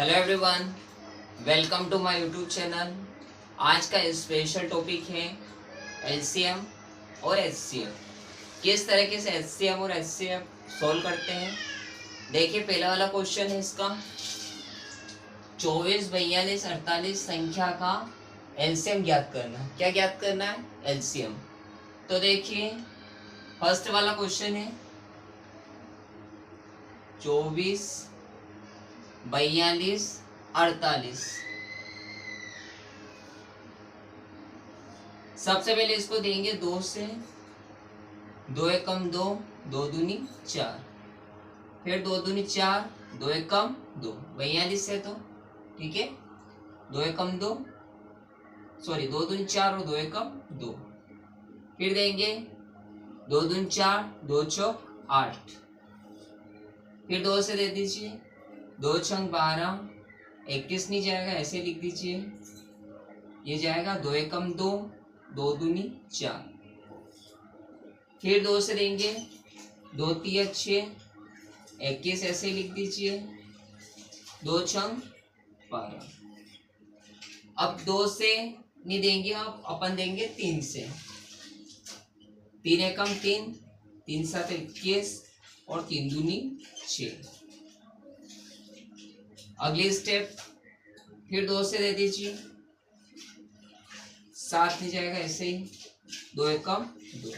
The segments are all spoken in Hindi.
Hello everyone, welcome to my YouTube channel. आज का स्पेशल टॉपिक है एलसीएम और एचसीएफ। किस तरीके से एलसीएम और एचसीएफ सॉल्व करते हैं। देखिए, पहला वाला क्वेश्चन है इसका 24, 42, 48 संख्या का एलसीएम ज्ञात करना। क्या ज्ञात करना है? एलसीएम। तो देखिए, फर्स्ट वाला क्वेश्चन है 24, 42, 48। सबसे पहले इसको देंगे 2 से, 2 एकम 2, 2 दूनी 4, फिर 2 दूनी 4, 2 एकम 2, 42 है तो ठीक है। 2 एकम 2, सॉरी 2 दूनी 4 और 2 एकम 2, फिर देंगे 2 दूनी 4, 2 चौक 8, फिर 2 से दे दीजिए 2 छंग 12, 21 नहीं जाएगा, ऐसे लिख दीजिए, ये जाएगा 2 एकम 2, 2 दूनी 4, फिर 2 से देंगे 2 तिया 6, 21 ऐसे लिख दीजिए, 2 छंग 12। अब 2 से नहीं देंगे, आप अपन देंगे 3 से, 3 एकम 3, 3 7 21 और 3 दूनी 6। अगली स्टेप, फिर 2 से दे दीजिए, 7 नहीं जाएगा, ऐसे ही 2 एकम 2।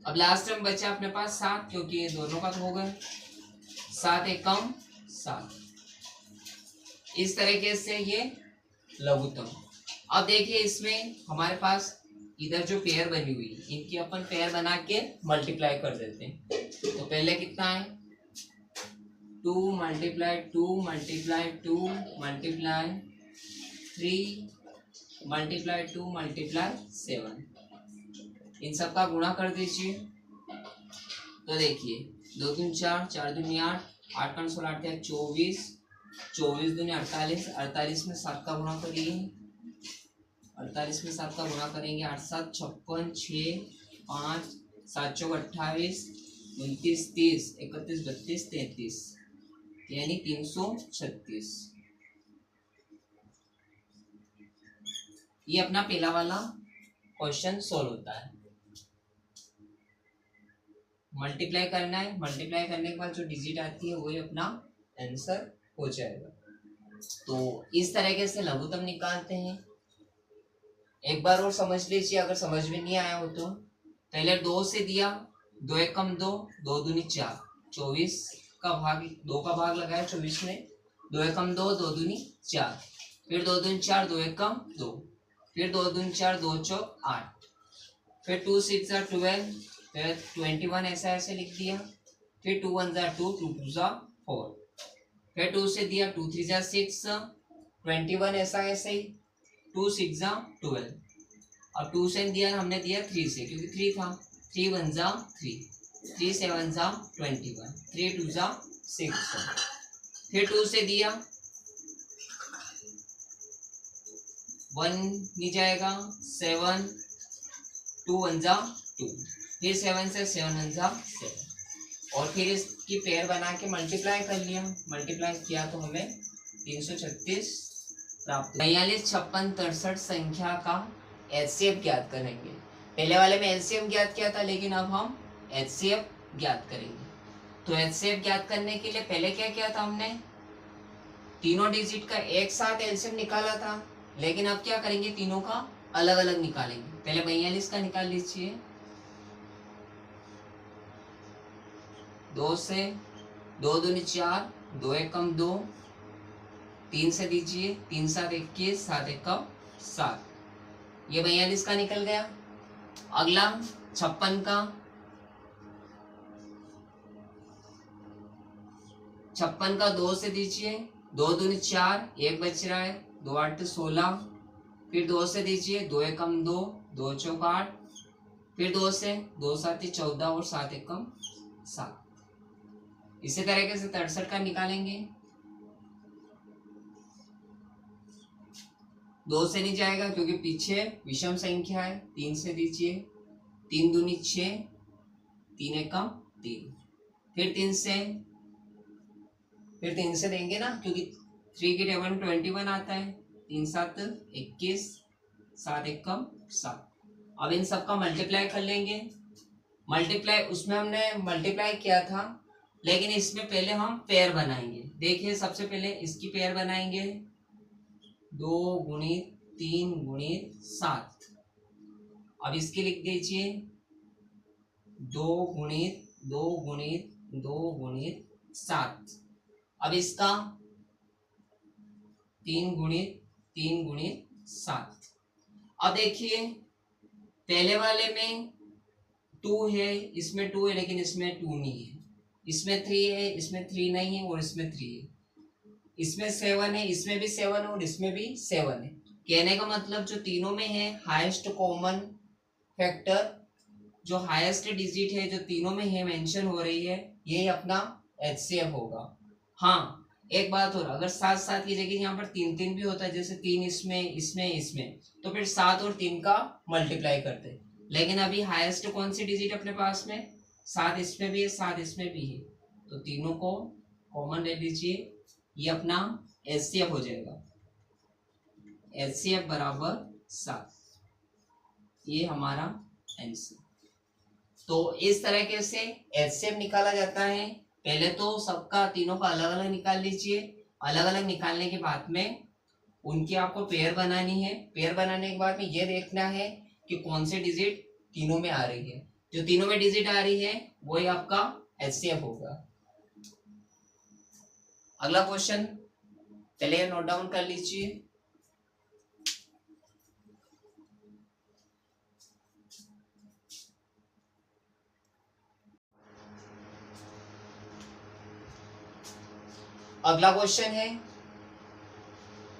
अब लास्ट में बचा अपने पास 7, क्योंकि ये दोनों का तो हो गया, 7 एकम 7। इस तरीके से ये लघुत्तम। अब देखिए, इसमें हमारे पास इधर जो पेयर बनी हुई है, इनकी अपन पेयर बना के मल्टीप्लाई कर देते हैं। तो पहले कितना है 2 multiply 2 multiply 2 multiply 3 multiply 2 multiply 7, इन सब का गुणा कर दीजिए। तो देखिए 2 दूनी 4, 4 दूनी 8, 8 का 16 8 24, 24 दूनी 48, 48 में 7 का गुणा करिए, 48 में 7 का गुणा करेंगे, 8 7 56, 6 5 7 चौक 28, 29 30, 31 32 33, यानी 336। ये अपना पहला वाला क्वेश्चन सोल्व होता है। मल्टीप्लाई करना है, मल्टीप्लाई करने के बाद जो डिजिट आती है वही अपना आंसर हो जाएगा। तो इस तरीके से लघुत्तम निकालते हैं। एक बार और समझ लीजिए, अगर समझ में नहीं आया हो तो। पहले 2 से दिया, 2 एकम 2, 2 दूनी 4, 24 का भाग 2 का भाग लगाया 24 में, 2 एकम 2, 2 दूनी 4, फिर 2 दूनी 4, 2 एकम 2, फिर 2 दूनी 4, 2 चौक 8, फिर 2 6 12, फिर 21 ऐसा ऐसे लिख दिया, फिर 2 1 2, 2 2 4, फिर 2 से दिया 2 3 6, 21 ऐसा ऐसे ही, 2 6 12, और 2 से दिया हमने दिया 3 से, क्योंकि 3 था, 3 1 3, 3 7 21, 3 2 6, फिर 2 से दिया 1 नहीं जाएगा, 7 2 1 2, फिर 7 से 7 1 7, और फिर इसकी पेयर बना के मल्टीप्लाई कर लिया, मल्टीप्लाई किया तो हमें 336 प्राप्त। 42 56 63 संख्या का एचसीएफ ज्ञात करेंगे। पहले वाले में एलसीएम ज्ञात किया था, लेकिन अब हम एचसीएफ ज्ञात करेंगे। तो एचसीएफ ज्ञात करने के लिए पहले क्या किया था हमने, तीनों डिजिट का एक साथ एलसीएम निकाला था, लेकिन अब क्या करेंगे, तीनों का अलग अलग निकालेंगे। पहले 42 का निकाल लीजिए, 2 से 2 दूनी 4, 2 एकम 2, 3 से दीजिए, 3 7 21, 7 एकम 7, ये 42 का निकल गया। अगला 56 का, 56 का 2 से दीजिए, 2 दूनी 4, 1 बच रहा है, 2 8 16, फिर 2 से दीजिए, 2 एकम 2, 2 चौक 8, फिर 2 से 2 7 14 और 7 एकम 7। इसी तरीके से 63 का निकालेंगे, 2 से नहीं जाएगा क्योंकि पीछे विषम संख्या है, 3 से दीजिए, 3 दूनी 6, 3 एकम 3, फिर 3 से फिर 3 से देंगे ना, क्योंकि 3 की टेबल में 21 आता है। 3 7 21, 7 1 7। अब इन सबका मल्टीप्लाई कर लेंगे। मल्टीप्लाई उसमें हमने मल्टीप्लाई किया था, लेकिन इसमें पहले हम पेयर बनाएंगे। देखिए सबसे पहले इसकी पेयर बनाएंगे, 2 गुणित 3 गुणित 7। अब इसकी लिख दीजिए 2 गुणित 2 गुणित 2 गुणित 7। अब इसका 3 गुणित 3 गुणित 7। अब देखिए पहले वाले में 2 है, इसमें 2 है, लेकिन इसमें 2 नहीं है। इसमें 3 है, इसमें 3 नहीं है, और इसमें 3 है। इसमें 7 है, इसमें भी 7 है, और इसमें भी 7 है। कहने का मतलब जो तीनों में है हाईएस्ट कॉमन फैक्टर, जो हाईएस्ट डिजिट है जो तीनों में है मेंशन हो रही है, यही अपना HCF होगा। हाँ एक बात और, अगर 7 7 की जगह यहाँ पर 3 3 भी होता है, जैसे 3 इसमें इसमें इसमें, तो फिर 7 और 3 का मल्टीप्लाई करते। लेकिन अभी हाईएस्ट कौन सी डिजिट अपने पास में, 7 इसमें भी है 7 इसमें भी है, तो तीनों को कॉमन ले लीजिए, ये अपना HCF हो जाएगा। HCF बराबर 7, ये हमारा आंसर। तो इस तरीके से HCF निकाला जाता है। पहले तो सबका तीनों का अलग अलग निकाल लीजिए। अलग अलग निकालने के बाद में उनकी आपको पेयर बनानी है। पेयर बनाने के बाद में ये देखना है कि कौन से डिजिट तीनों में आ रही है। जो तीनों में डिजिट आ रही है वही आपका HCF होगा। अगला क्वेश्चन पहले नोट डाउन कर लीजिए। अगला क्वेश्चन है,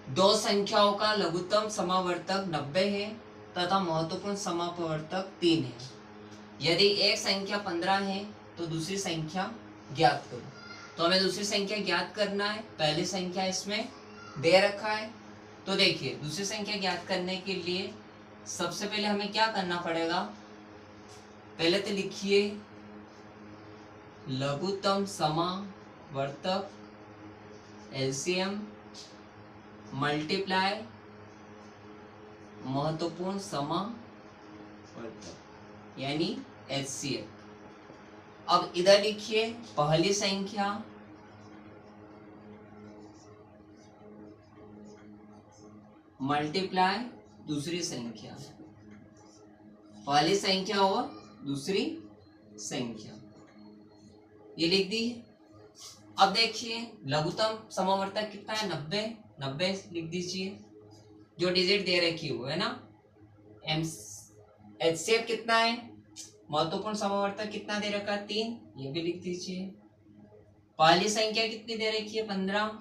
दो संख्याओं का लघुत्तम समावर्तक 90 है तथा महत्वपूर्ण समापवर्तक 3 है। यदि एक संख्या 15 है तो दूसरी संख्या ज्ञात करो। तो हमें दूसरी संख्या ज्ञात करना है। पहली संख्या इसमें दे रखा है, तो देखिए दूसरी संख्या ज्ञात करने के लिए सबसे पहले हमें क्या करना पड़ेगा, पहले तो लिखिए लघुत्तम समावर्तक LCM मल्टीप्लाई महत्वपूर्ण समावर्तक यानी HCF। अब इधर लिखिए पहली संख्या मल्टीप्लाई दूसरी संख्या, पहली संख्या और दूसरी संख्या, ये लिख दी। अब देखिए लघुत्तम समावर्तक कितना है, 90। 90 लिख दीजिए, जो डिजिट दे रखी हुई है ना। HCF कितना है, महत्वपूर्ण समावर्तक कितना दे रखा है, 3, ये भी लिख दीजिए। पहली संख्या कितनी दे रखी है, 15,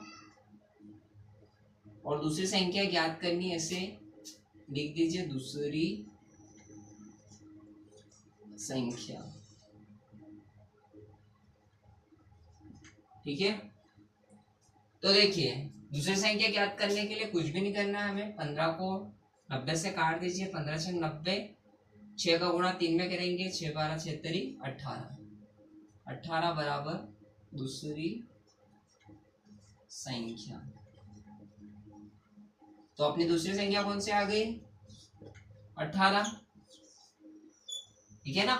और दूसरी संख्या ज्ञात करनी है, ऐसे लिख दीजिए दूसरी संख्या। ठीक है, तो देखिए दूसरी संख्या ज्ञात करने के लिए कुछ भी नहीं करना है हमें। 15 को 90 से काट दीजिए, 15 से 90, 6 का गुणा 3 में करेंगे, 6 12 76 18, 18 बराबर दूसरी संख्या। तो अपनी दूसरी संख्या कौन सी आ गई, 18। ठीक है ना।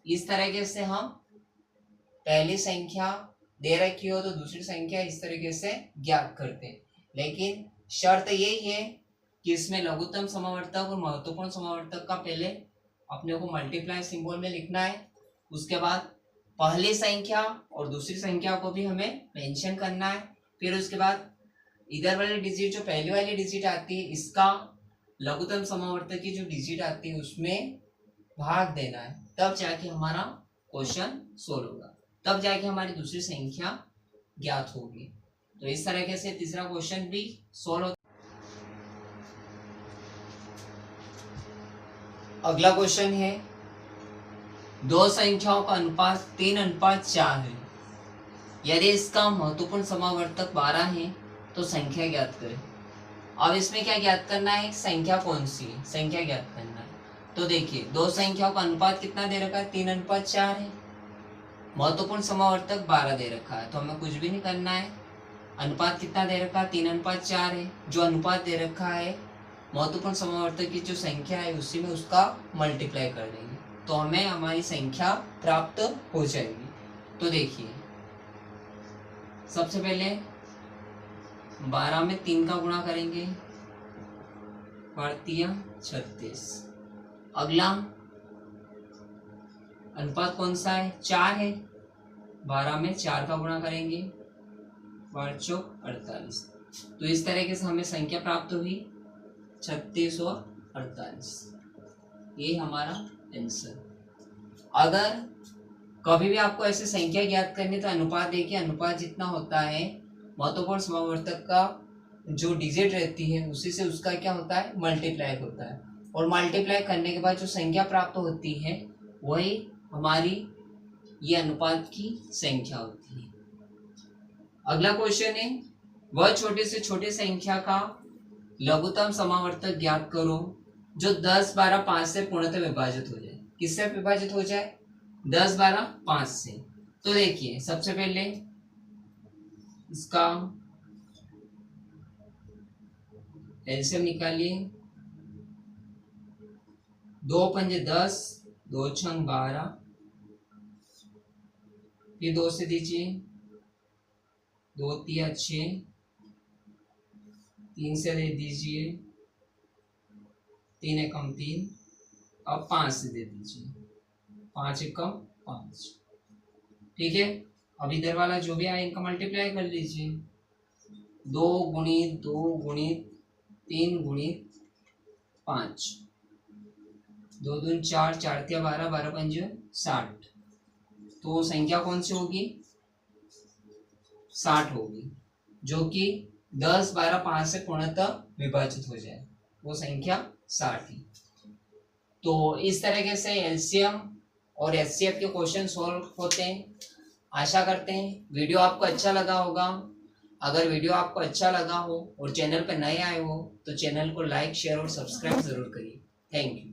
इस तरीके से हम पहली संख्या दे रखी हो तो दूसरी संख्या इस तरीके से ज्ञात करते हैं। लेकिन शर्त यही है कि इसमें लघुत्तम समावर्तक और महत्वपूर्ण समावर्तक का पहले अपने को मल्टीप्लाई सिंबल में लिखना है। उसके बाद पहली संख्या और दूसरी संख्या को भी हमें मेंशन करना है। फिर उसके बाद इधर वाली डिजिट, जो पहली वाली डिजिट आती है, इसका लघुत्तम समावर्तक की जो डिजिट आती है उसमें भाग देना है, तब जाके हमारा क्वेश्चन सोल्व होगा, तब जाके हमारी दूसरी संख्या ज्ञात होगी। तो इस तरीके से तीसरा क्वेश्चन भी सोल्व होता। अगला क्वेश्चन है, दो संख्याओं का अनुपात 3:4 है। यदि इसका महत्वपूर्ण समावर्तक 12 है तो संख्या ज्ञात करें। अब इसमें क्या ज्ञात करना है, संख्या कौन सी है, संख्या ज्ञात करना है। तो देखिए दो संख्याओं का अनुपात कितना दे रखा है, 3:4 है। महत्वपूर्ण समावर्तक 12 दे रखा है, तो हमें कुछ भी नहीं करना है, अनुपात कितना दे रखा है, 3:4 है। जो अनुपात दे रखा है महत्वपूर्ण समावर्तक की जो संख्या है उसी में उसका मल्टीप्लाई कर देंगे तो हमें हमारी संख्या प्राप्त हो जाएगी। तो देखिए सबसे पहले 12 में 3 का गुणा करेंगे, 36। अगला अनुपात कौन सा है, 4 है। 12 में 4 का गुणा करेंगे, 48। तो इस तरीके से हमें संख्या प्राप्त हुई 36 और 48। ये हमारा आंसर। अगर कभी भी आपको ऐसे संख्या ज्ञात करनी तो अनुपात देखिए, अनुपात जितना होता है महत्वपूर्ण समावर्तक का जो डिजिट रहती है उसी से उसका क्या होता है, मल्टीप्लाई होता है। और मल्टीप्लाई करने के बाद जो संख्या प्राप्त होती है वही हमारी ये अनुपात की संख्या होती है। अगला क्वेश्चन है, वह छोटे से छोटी संख्या का लघुत्तम समावर्तक ज्ञात करो जो 10, 12, 5 से पूर्णतः विभाजित हो जाए। किससे विभाजित हो जाए, 10, 12, 5 से। तो देखिए सबसे पहले इसका एलसीएम निकालिए। 2 पंजे 10, 2 छंग 12, फिर 2 से दीजिए, 2 तिया 6, 3 से दे दीजिए, 3 एकम 3, अब 5 से दे दीजिए, 5 एकम 5। ठीक है, अब इधर वाला जो भी आए इनका मल्टीप्लाई कर लीजिए। 2 गुणित 2 गुणित 3 गुणित 5, 2 दूनी 4, 4 तिया 12, 12 पंजे 60। तो संख्या कौन सी होगी, 60 होगी, जो कि 10, 12, 5 से पूर्णतः विभाजित हो जाए, वो संख्या 60 ही। तो इस तरीके से एलसीएम और एचसीएफ के क्वेश्चन सॉल्व होते हैं। आशा करते हैं वीडियो आपको अच्छा लगा होगा। अगर वीडियो आपको अच्छा लगा हो और चैनल पर नए आए हो तो चैनल को लाइक, शेयर और सब्सक्राइब जरूर करिए। Thank you.